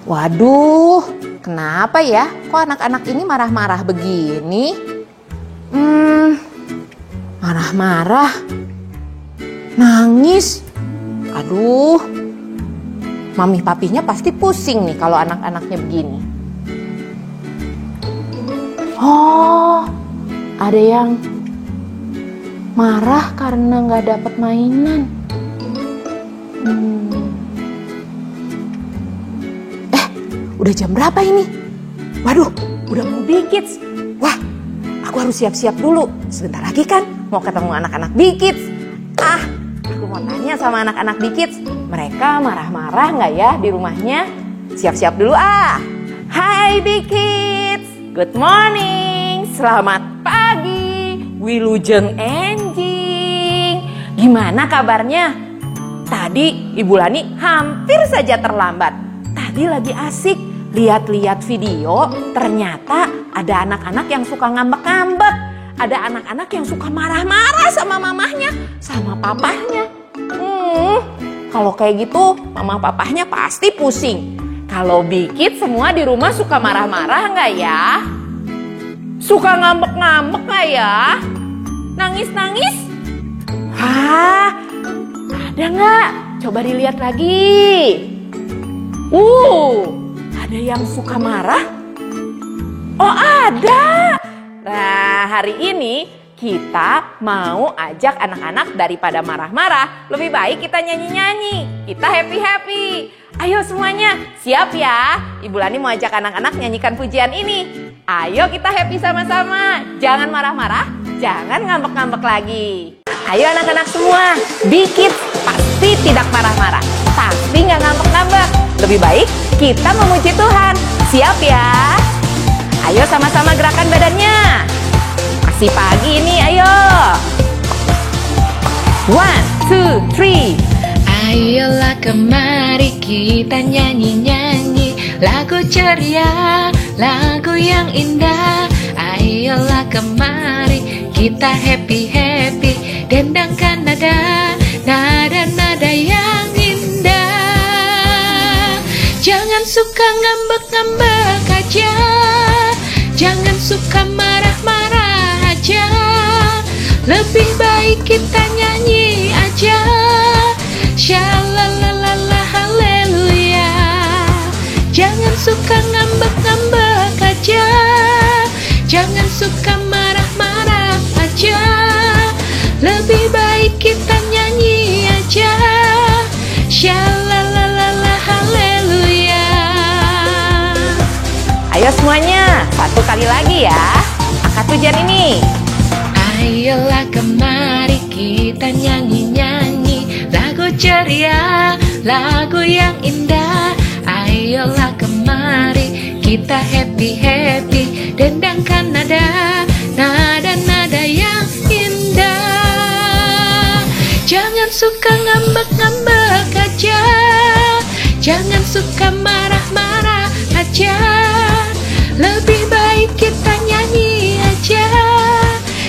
Waduh, kenapa ya? Kok anak-anak ini marah-marah begini? Marah-marah, nangis. Aduh, mami papinya pasti pusing nih kalau anak-anaknya begini. Oh, ada yang marah karena nggak dapat mainan. Udah jam berapa ini? Waduh, udah mau Big-Kids. Wah, aku harus siap-siap dulu. Sebentar lagi kan mau ketemu anak-anak Big-Kids. Aku mau tanya sama anak-anak Big-Kids. Mereka marah-marah nggak ya di rumahnya? Siap-siap dulu Hai Big-Kids, good morning. Selamat pagi, Wilujeng Enjing. Gimana kabarnya? Tadi Ibu Lani hampir saja terlambat. Tadi lagi asik lihat-lihat video, ternyata ada anak-anak yang suka ngambek-ngambek. Ada anak-anak yang suka marah-marah sama mamahnya, sama papahnya. Kalau kayak gitu, mama papahnya pasti pusing. Kalau Big-Kids semua di rumah suka marah-marah nggak ya? Suka ngambek-ngambek nggak ya? Nangis-nangis? Ada nggak? Coba dilihat lagi. Ada yang suka marah? Oh, ada. Nah, hari ini kita mau ajak anak-anak daripada marah-marah, lebih baik kita nyanyi-nyanyi. Kita happy-happy. Ayo semuanya, siap ya? Ibu Lani mau ajak anak-anak nyanyikan pujian ini. Ayo kita happy sama-sama. Jangan marah-marah, jangan ngambek-ngambek lagi. Ayo anak-anak semua, Big-Kids pasti tidak marah-marah, pasti nggak ngambek-ngambek. Lebih baik kita memuji Tuhan. Siap ya? Ayo sama-sama gerakan badannya. Masih pagi ini, ayo. 1, 2, 3. Ayolah kemari kita nyanyi-nyanyi lagu ceria, lagu yang indah. Ayolah kemari kita happy-happy, dendangkan nada-nada yang indah. Jangan suka ngambek-ngambek aja, jangan suka marah-marah aja. Lebih baik kita nyanyi aja. Shalalala haleluya. Jangan suka ngambek-ngambek aja, jangan suka marah-marah aja. Lebih baik kita nyanyi aja. Shalalala haleluya. Ayo semuanya, satu kali lagi ya. Angkat pujian ini. Ayolah kemari kita nyanyi-nyanyi lagu ceria, lagu yang indah. Ayolah kemari kita happy-happy, dendangkan nada-nada yang indah. Jangan suka ngambek-ngambek aja, jangan suka marah-marah aja. Lebih baik kita nyanyi aja.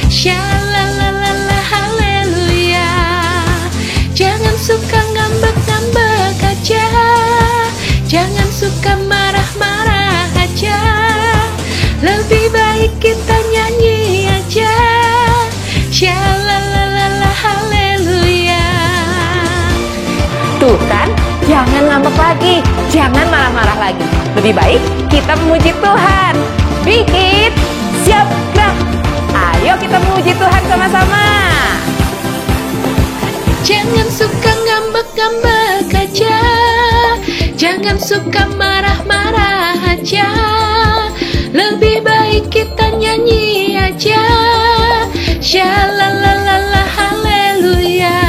Shalalala haleluya. Jangan suka ngambek-ngambek aja, jangan suka marah-marah aja. Lebih baik kita nyanyi aja. Shalalala haleluya. Tuh kan, jangan ngambek lagi, jangan marah-marah lagi. Lebih baik kita memuji Tuhan. Big-Kids, siap gerak. Ayo kita memuji Tuhan sama-sama. Jangan suka ngambek-ngambek aja, jangan suka marah-marah aja. Lebih baik kita nyanyi aja. Shalalala haleluya.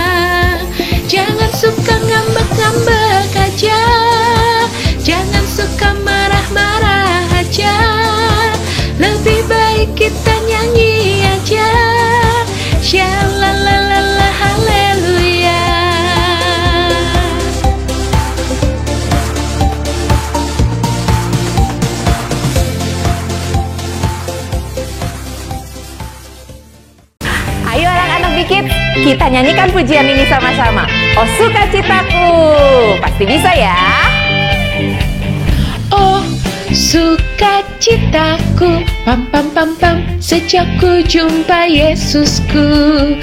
Jangan suka ngambek-ngambek aja, jangan suka marah-marah aja. Lebih baik kita nyanyi aja. Shalalala haleluya. Ayo anak-anak Big-Kids, kita nyanyikan pujian ini sama-sama. Oh sukacitaku, pasti bisa ya. Oh, sukacitaku, pam pam pam pam, sejak ku jumpa Yesusku.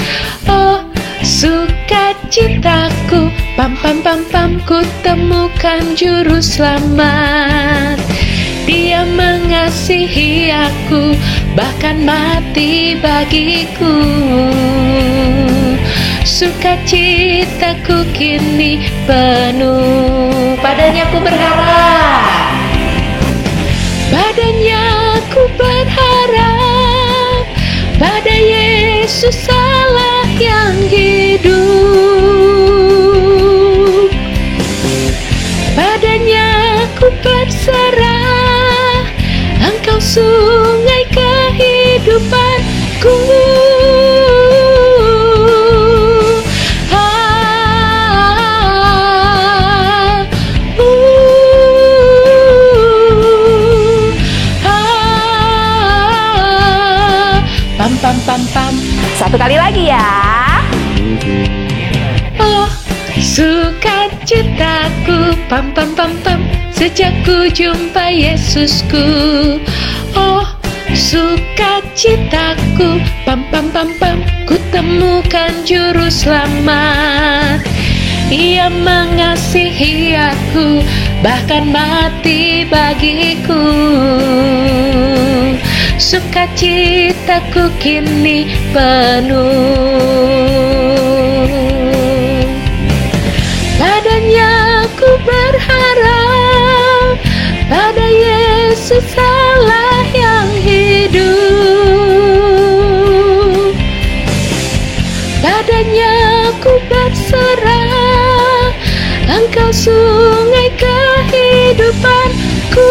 Oh, sukacitaku, pam pam pam pam, ku temukan juru selamat. Dia mengasihi aku, bahkan mati bagiku. Sukacitaku kini penuh, padanya ku berharap. Padanya ku berharap, pada Yesus Allah yang hidup. Padanya ku berserah, Engkau sungai kehidupanku. Pam pam pam pam. Satu kali lagi ya. Oh, sukacitaku, pam pam pam pam, sejak ku jumpa Yesusku. Oh, sukacitaku, pam pam pam pam, ku temukan juru selamat. Ia mengasihi aku, bahkan mati bagiku. Sukacitaku kini penuh. Padanya ku berharap, pada Yesus Allah yang hidup. Padanya ku berserah, Engkau sungai kehidupanku.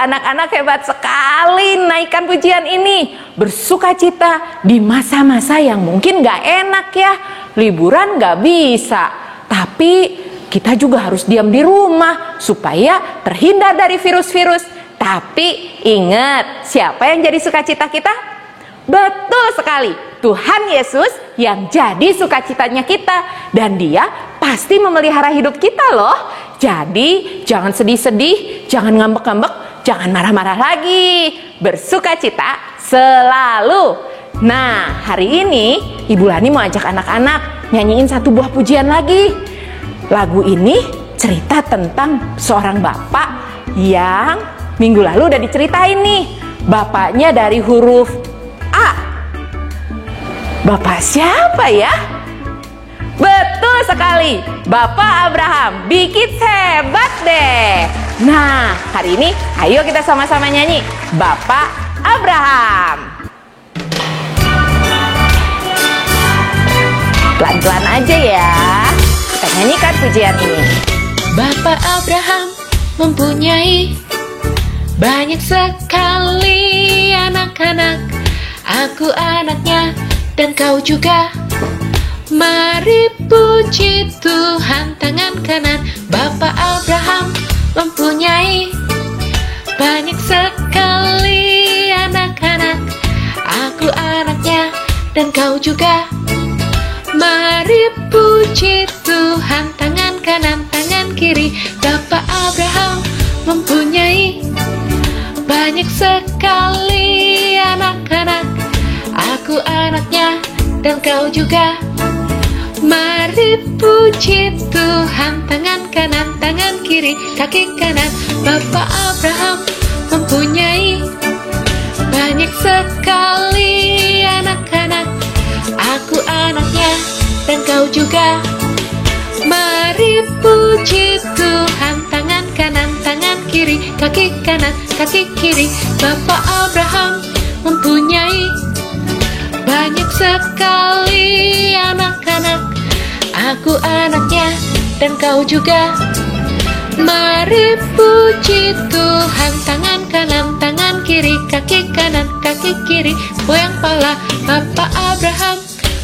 Anak-anak hebat sekali naikkan pujian ini. Bersukacita di masa-masa yang mungkin gak enak ya. Liburan gak bisa, tapi kita juga harus diam di rumah supaya terhindar dari virus-virus. Tapi ingat, siapa yang jadi sukacita kita? Betul sekali, Tuhan Yesus yang jadi sukacitanya kita. Dan Dia pasti memelihara hidup kita loh. Jadi jangan sedih-sedih, jangan ngambek-ngambek, jangan marah-marah lagi. Bersukacita selalu. Nah, hari ini Ibu Lani mau ajak anak-anak nyanyiin satu buah pujian lagi. Lagu ini cerita tentang seorang bapak yang minggu lalu udah diceritain nih. Bapaknya dari huruf A. Bapak siapa ya? Betul sekali, Bapak Abraham. Bikin hebat deh. Nah, hari ini ayo kita sama-sama nyanyi Bapak Abraham. Pelan-pelan aja ya. Kita nyanyikan pujian ini. Bapak Abraham mempunyai banyak sekali anak-anak. Aku anaknya dan kau juga. Mari puji Tuhan, tangan kanan. Bapak Abraham mempunyai banyak sekali anak-anak. Aku anaknya dan kau juga. Mari puji Tuhan, tangan kanan, tangan kiri. Bapak Abraham mempunyai banyak sekali anak-anak. Aku anaknya dan kau juga. Mari puji Tuhan, tangan kanan, tangan kiri, kaki kanan. Bapak Abraham mempunyai banyak sekali anak-anak. Aku anaknya dan kau juga. Mari puji Tuhan, tangan kanan, tangan kiri, kaki kanan, kaki kiri. Bapak Abraham mempunyai banyak sekali anak-anak. Aku anaknya dan kau juga. Mari puji Tuhan, tangan kanan, tangan kiri, kaki kanan, kaki kiri, goyang pala. Bapak Abraham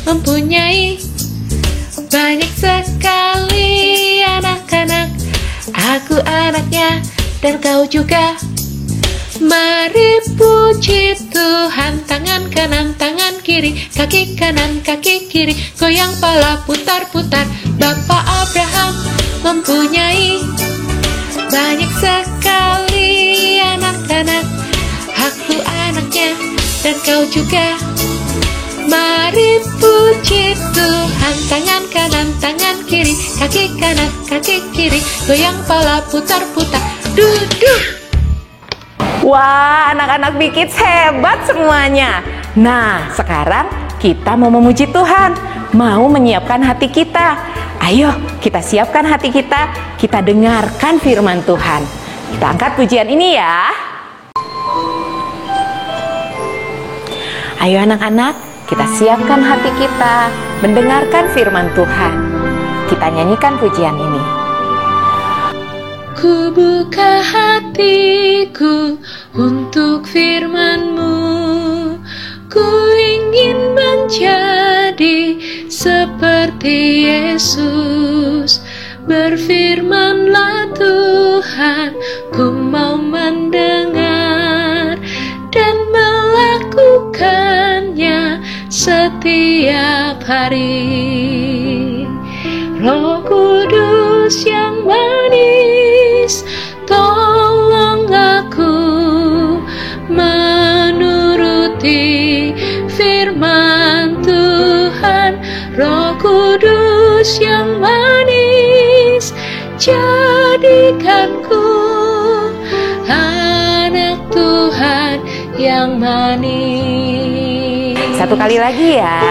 mempunyai banyak sekali anak-anak. Aku anaknya dan kau juga. Mari puji Tuhan, tangan kanan, tangan kiri, kaki kanan, kaki kiri, goyang pala putar-putar. Bapak Abraham mempunyai banyak sekali anak-anak. Aku anaknya dan kau juga. Mari puji Tuhan, tangan kanan, tangan kiri, kaki kanan, kaki kiri, goyang pala putar-putar. Duduk. Wah, anak-anak Big Kids hebat semuanya. Nah, sekarang kita mau memuji Tuhan, mau menyiapkan hati kita. Ayo, kita siapkan hati kita dengarkan firman Tuhan. Kita angkat pujian ini ya. Ayo anak-anak, kita siapkan hati kita, mendengarkan firman Tuhan. Kita nyanyikan pujian ini. Ku buka hatiku untuk firman-Mu. Ku ingin menjadi seperti Yesus. Berfirmanlah Tuhan, ku mau mendengar dan melakukannya setiap hari. Roh Kudus yang manis, tolong aku menuruti firman Tuhan. Roh Kudus yang manis, jadikanku anak Tuhan yang manis. Satu kali lagi ya,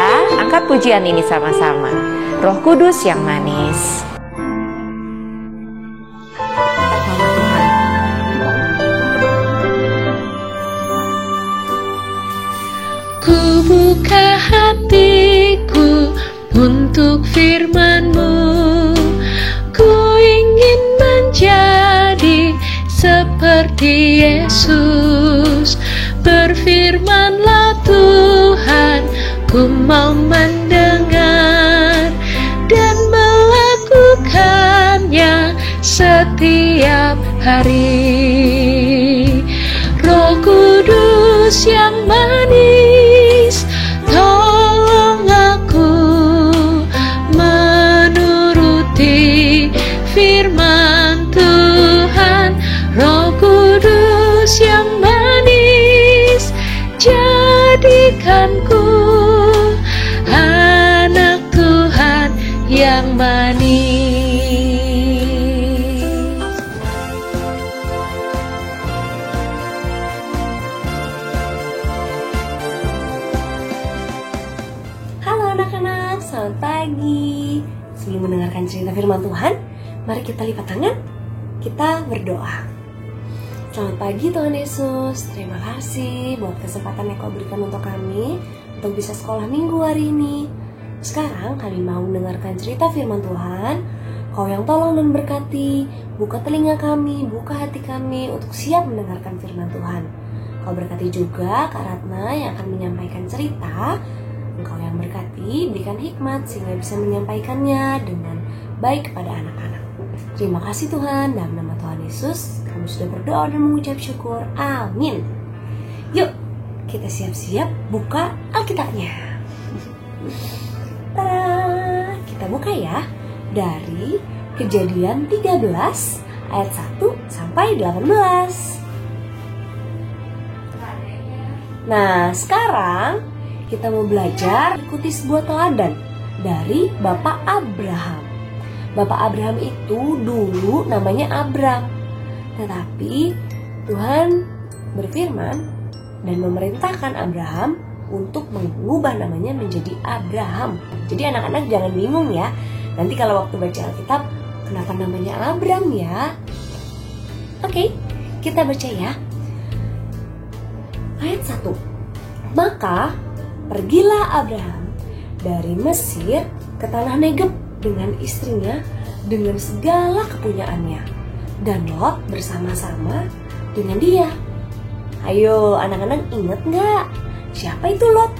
angkat pujian ini sama-sama. Roh Kudus yang manis. Ku buka hatiku untuk firman-Mu. Ku ingin menjadi seperti Yesus. Berfirmanlah Tuhan, ku mau mendengar dan melakukannya setiap hari. Roh Kudus yang manis, tolong aku menuruti firman Tuhan. Roh Kudus yang manis, jadikanku anak Tuhan yang manis. Halo anak-anak, selamat pagi. Sebelum mendengarkan cerita firman Tuhan, mari kita lipat tangan, kita berdoa. Selamat pagi Tuhan Yesus, terima kasih buat kesempatan yang Kau berikan untuk kami untuk bisa sekolah minggu hari ini. Sekarang kami mau mendengarkan cerita firman Tuhan. Kau yang tolong dan berkati, buka telinga kami, buka hati kami untuk siap mendengarkan firman Tuhan. Kau berkati juga Kak Ratna yang akan menyampaikan cerita. Engkau yang berkati, berikan hikmat sehingga bisa menyampaikannya dengan baik kepada anak-anak. Terima kasih Tuhan, dalam nama Tuhan Yesus kami sudah berdoa dan mengucap syukur. Amin. Yuk, kita siap-siap buka Alkitabnya. Tada, kita buka ya dari Kejadian 13 ayat 1 sampai 18. Nah, sekarang kita mau belajar ikuti sebuah teladan dari Bapak Abraham. Bapak Abraham itu dulu namanya Abram, tetapi Tuhan berfirman dan memerintahkan Abraham untuk mengubah namanya menjadi Abraham. Jadi anak-anak jangan bingung ya, nanti kalau waktu baca Alkitab kenapa namanya Abram ya. Oke, kita baca ya. Ayat 1. Maka pergilah Abraham dari Mesir ke tanah Negeb dengan istrinya, dengan segala kepunyaannya, dan Lot bersama-sama dengan dia. Ayo anak-anak, ingat nggak? Siapa itu Lot?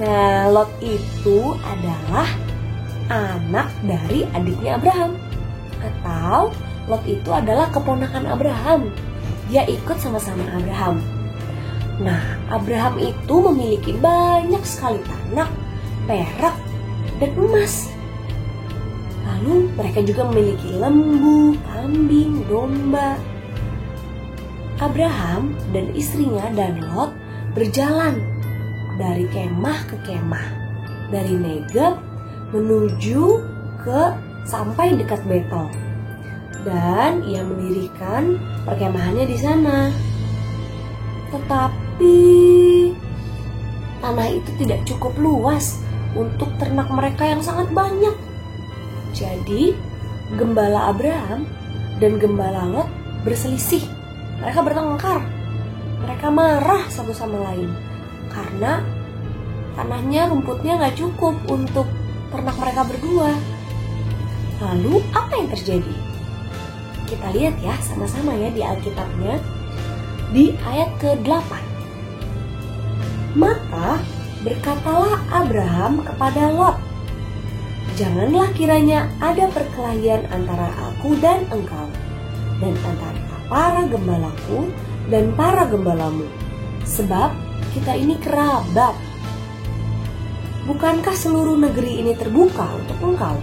Nah, Lot itu adalah anak dari adiknya Abraham. Atau Lot itu adalah keponakan Abraham. Dia ikut sama-sama Abraham. Nah, Abraham itu memiliki banyak sekali tanah, perak, dan emas. Lalu mereka juga memiliki lembu, kambing, domba. Abraham dan istrinya dan Lot berjalan dari kemah ke kemah, dari Negeb menuju ke sampai dekat Betel. Dan ia mendirikan perkemahannya di sana. Tetapi tanah itu tidak cukup luas untuk ternak mereka yang sangat banyak. Jadi gembala Abraham dan gembala Lot berselisih. Mereka bertengkar. Mereka marah satu sama lain karena tanahnya, rumputnya gak cukup untuk ternak mereka berdua. Lalu apa yang terjadi? Kita lihat ya sama-sama ya di Alkitabnya, di ayat ke-8. Maka berkatalah Abraham kepada Lot, janganlah kiranya ada perkelahian antara aku dan engkau, dan antara para gembalaku dan para gembalamu, sebab kita ini kerabat. Bukankah seluruh negeri ini terbuka untuk engkau?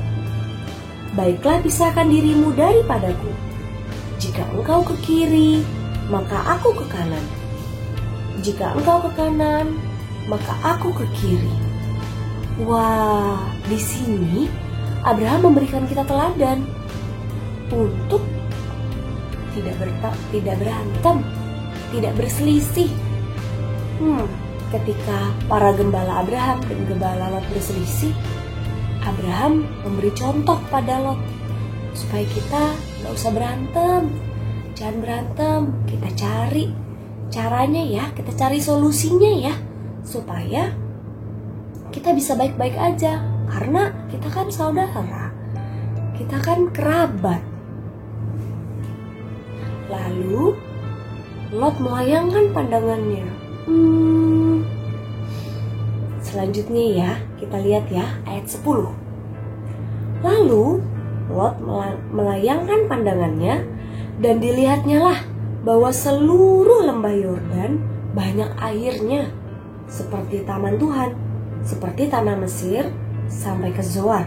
Baiklah, pisahkan dirimu daripadaku. Jika engkau ke kiri, maka aku ke kanan. Jika engkau ke kanan, maka aku ke kiri. Wah, di sini Abraham memberikan kita teladan untuk tidak berantem, tidak berselisih. Ketika para gembala Abraham dan gembala Lot berselisih, Abraham memberi contoh pada Lot supaya kita gak usah berantem. Jangan berantem, kita cari caranya ya, kita cari solusinya ya, supaya kita bisa baik-baik aja. Karena kita kan saudara, kita kan kerabat. Lalu Lot melayangkan pandangannya. Selanjutnya ya, kita lihat ya ayat 10. Lalu Lot melayangkan pandangannya, dan dilihatnya lah bahwa seluruh lembah Yordan banyak airnya, seperti taman Tuhan, seperti tanah Mesir sampai ke Zoar.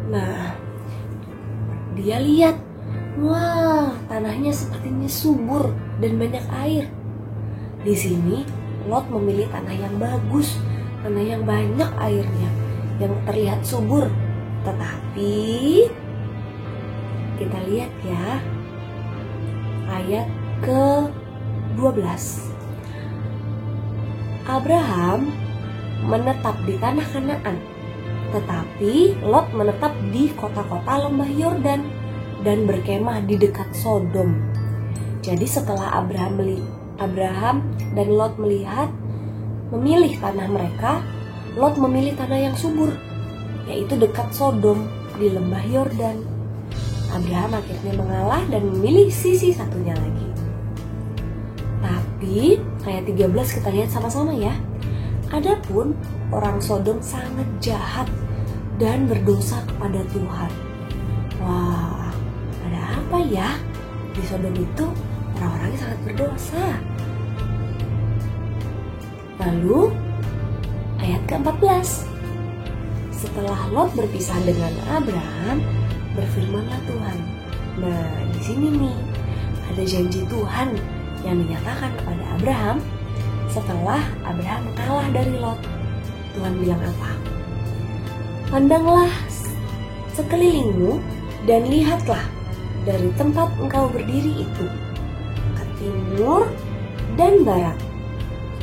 Nah, dia lihat, wah, tanahnya sepertinya subur dan banyak air. Di sini Lot memilih tanah yang bagus, tanah yang banyak airnya, yang terlihat subur. Tetapi kita lihat ya ayat ke-12. Abraham menetap di tanah Kanaan, tetapi Lot menetap di kota-kota lembah Yordan dan berkemah di dekat Sodom. Jadi setelah Abraham dan Lot memilih tanah mereka, Lot memilih tanah yang subur, yaitu dekat Sodom di lembah Yordan. Abraham akhirnya mengalah dan memilih sisi satunya lagi. Tapi ayat 13 kita lihat sama-sama ya. Adapun orang Sodom sangat jahat dan berdosa kepada Tuhan. Wah, ada apa ya? Di Sodom itu orang-orangnya sangat berdosa. Lalu ayat ke-14. Setelah Lot berpisah dengan Abraham, berfirmanlah Tuhan. Nah, di sini nih ada janji Tuhan yang dinyatakan kepada Abraham setelah Abraham kalah dari Lot. Tuhan bilang apa? Pandanglah sekelilingmu dan lihatlah dari tempat engkau berdiri itu, ke timur dan barat,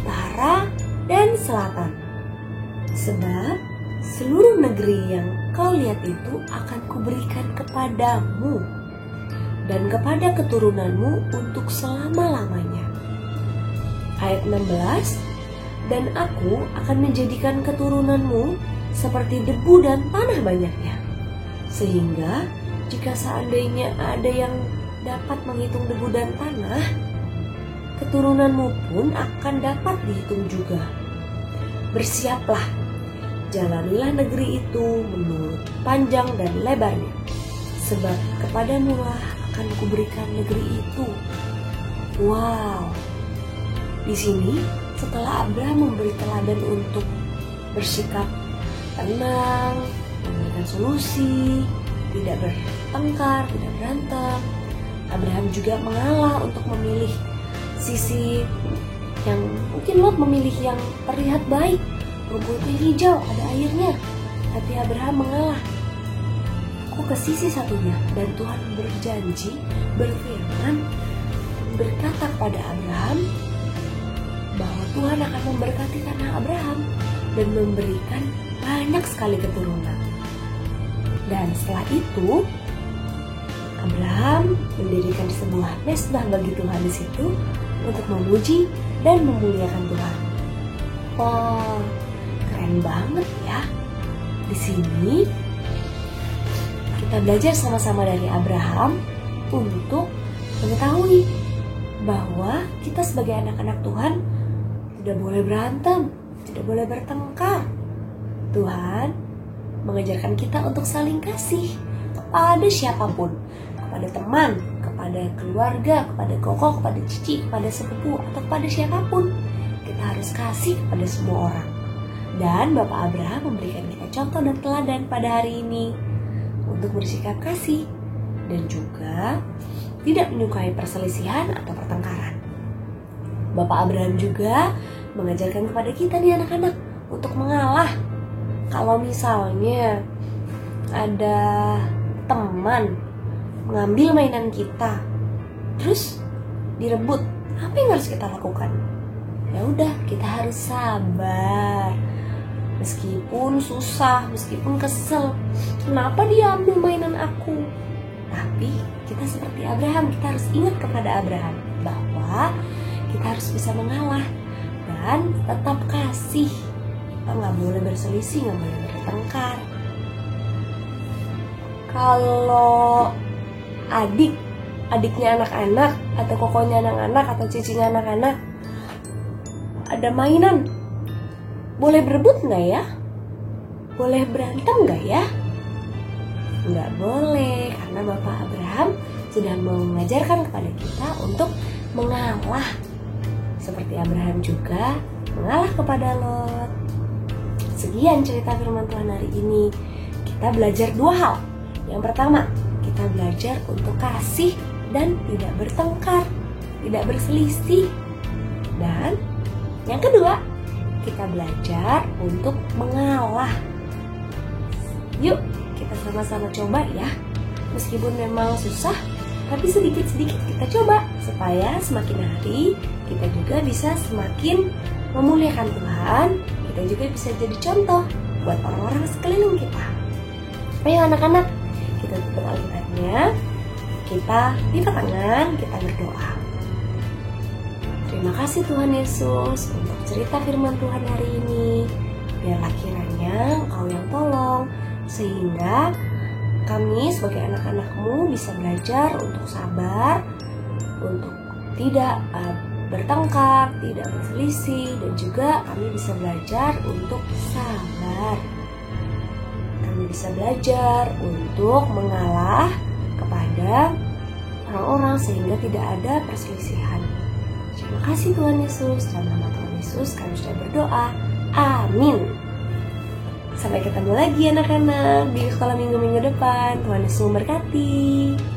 utara dan selatan. Sebab seluruh negeri yang kau lihat itu akan kuberikan kepadamu dan kepada keturunanmu untuk selama-lamanya. Ayat 16, dan aku akan menjadikan keturunanmu seperti debu dan tanah banyaknya, sehingga jika seandainya ada yang dapat menghitung debu dan tanah, keturunanmu pun akan dapat dihitung juga. Bersiaplah, jalanilah negeri itu menurut panjang dan lebarnya, sebab kepadamu lah akan kuberikan negeri itu. Wow. Di sini setelah Abraham memberi teladan untuk bersikap tenang, memberikan solusi, tidak bertengkar, tidak berantem, Abraham juga mengalah untuk memilih sisi yang mungkin Lot memilih yang terlihat baik, rumputnya hijau, ada airnya, tapi Abraham mengalah. Aku ke sisi satunya, dan Tuhan berjanji, berfirman, berkata kepada Abraham bahwa Tuhan akan memberkati tanah Abraham dan memberikan banyak sekali keturunan. Dan setelah itu Abraham mendirikan sebuah mesbah bagi Tuhan di situ untuk memuji dan memuliakan Tuhan. Wah, keren banget ya. Di sini kita belajar sama-sama dari Abraham untuk mengetahui bahwa kita sebagai anak-anak Tuhan tidak boleh berantem, tidak boleh bertengkar. Tuhan mengajarkan kita untuk saling kasih kepada siapapun, kepada teman, kepada keluarga, kepada koko, kepada cici, kepada sepupu, atau kepada siapapun. Kita harus kasih kepada semua orang. Dan Bapak Abraham memberikan kita contoh dan teladan pada hari ini untuk bersikap kasih dan juga tidak menyukai perselisihan atau pertengkaran. Bapak Abraham juga mengajarkan kepada kita nih anak-anak untuk mengalah. Kalau misalnya ada teman mengambil mainan kita, terus direbut, apa yang harus kita lakukan? Ya udah, kita harus sabar. Meskipun susah, meskipun kesel, kenapa dia ambil mainan aku? Tapi kita seperti Abraham, kita harus ingat kepada Abraham bahwa kita harus bisa mengalah dan tetap kasih. Kita nggak boleh berselisih, nggak boleh bertengkar. Kalau adiknya anak-anak, atau kokonya anak-anak, atau cicinya anak-anak ada mainan, boleh berebut nggak ya? Boleh berantem nggak ya? Nggak boleh, karena Bapak Abraham sudah mengajarkan kepada kita untuk mengalah. Seperti Abraham juga mengalah kepada Lot. Sekian cerita firman Tuhan hari ini. Kita belajar dua hal. Yang pertama, kita belajar untuk kasih dan tidak bertengkar, tidak berselisih. Dan yang kedua, kita belajar untuk mengalah. Yuk, kita sama-sama coba ya. Meskipun memang susah, tapi sedikit-sedikit kita coba supaya semakin hari kita juga bisa semakin memuliakan Tuhan. Kita juga bisa jadi contoh buat orang-orang sekeliling kita. Ayo anak-anak, kita tutup Alkitabnya, kita lipat tangan, kita berdoa. Terima kasih Tuhan Yesus untuk cerita firman Tuhan hari ini. Biarlah kiranya Engkau yang tolong, sehingga kami sebagai anak-anak-Mu bisa belajar untuk sabar, untuk tidak bertengkar, tidak berselisih, dan juga kami bisa belajar untuk sabar. Kami bisa belajar untuk mengalah kepada orang-orang sehingga tidak ada perselisihan. Terima kasih Tuhan Yesus. Dalam nama Tuhan Yesus kami sudah berdoa. Amin. Sampai ketemu lagi anak-anak di sekolah minggu-minggu depan. Tuhan Yesus memberkati.